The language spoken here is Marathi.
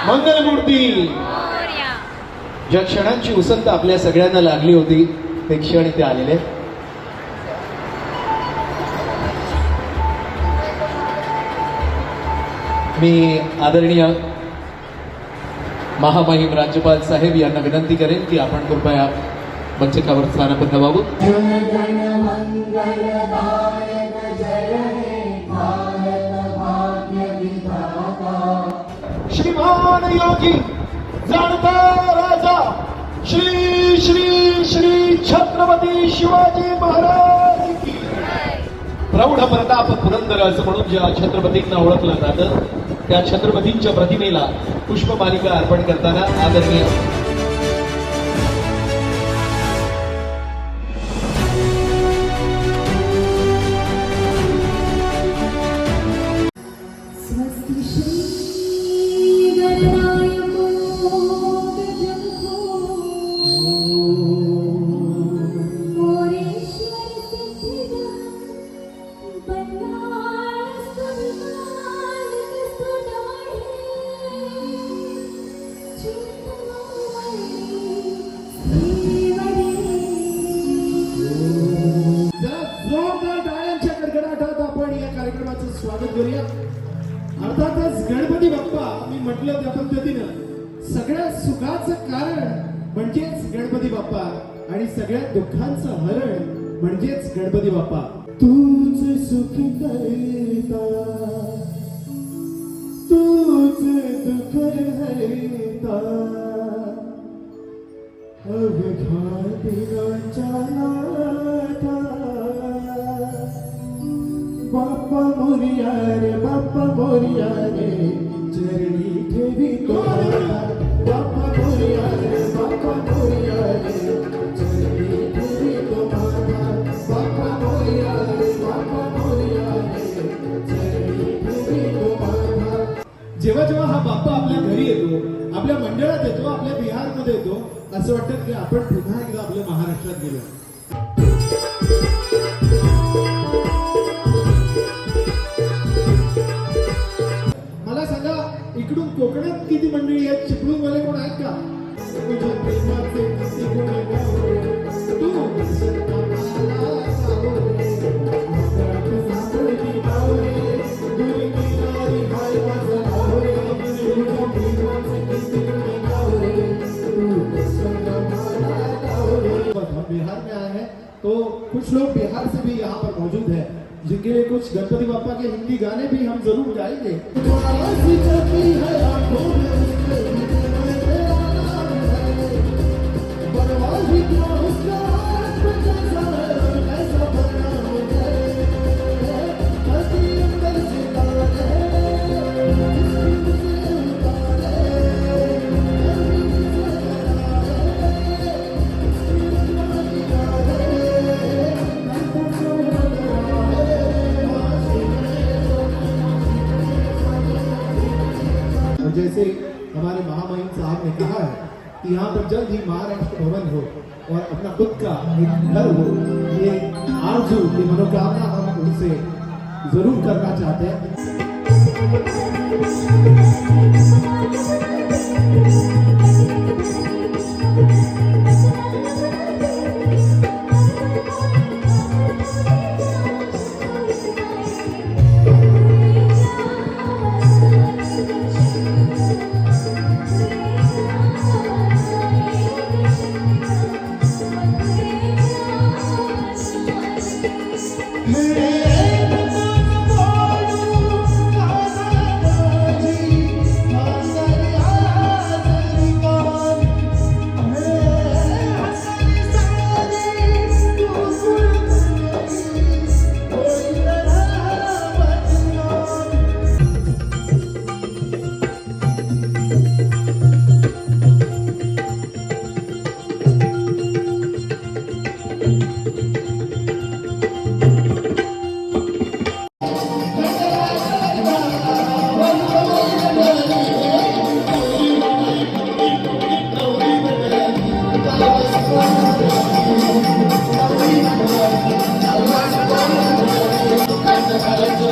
मंगलमूर्ती. ज्या क्षणांची उसंत आपल्या सगळ्यांना लागली होती ते क्षण इथे आलेले. मी आदरणीय महामहिम राज्यपाल साहेब यांना विनंती करेन की आपण कृपया मंचकावर स्थानापन्न व्हावं. श्रीमान योगी जाणता राजा श्री श्री श्री छत्रपती शिवाजी महाराज की. प्रौढ प्रताप पुरंदर असं म्हणून ज्या छत्रपतींना ओळखलं जातं त्या छत्रपतींच्या प्रतिमेला पुष्पमालिका अर्पण करताना आदरणीय स्वागत करूया. अर्थातच गणपती बाप्पा मी म्हटलं त्या पद्धतीनं सगळ्या सुखाचं कारण म्हणजेच गणपती बाप्पा आणि सगळ्या दुःखांचं हरण म्हणजेच गणपती बाप्पा. तूच सुखी करता तूच दुःख हरता अवघा दिनाच्या नाथा. बाप्पा मोरया रे बाप्पा मोरया रे चरणी ठेवी तो. बाप्पा मोरया रे बाप्पा मोरया रे चरणी ठेवी तो माझा. बाप्पा मोरया रे बाप्पा मोरया रे चरणी ठेवी तो माझा. जेव्हा जेव्हा हा बाप्पा आपल्या घरी येतो, आपल्या मंडळात येतो, आपल्या बिहारमध्ये येतो, असं वाटतं की आपण पुन्हा एकदा आपल्या महाराष्ट्रात गेलो. इकडून कोकणात किती मंडळी आहेत? चिपळूण वाले कोण आहेत का? बिहार में आए हैं तो कुछ लोग बिहार से भी यहाँ पर मौजूद है जिनके लिए कुछ गणपति बाप्पा के हिंदी गाने भी हम जरूर गाएंगे. जैसे हमारे महामहिम साहब ने कहा है कि यहाँ पर जल्द ही महाराष्ट्र भवन हो और अपना खुद का एक घर हो, ये आरजू ये मनोकामना हम उनसे जरूर करना चाहते हैं. Hare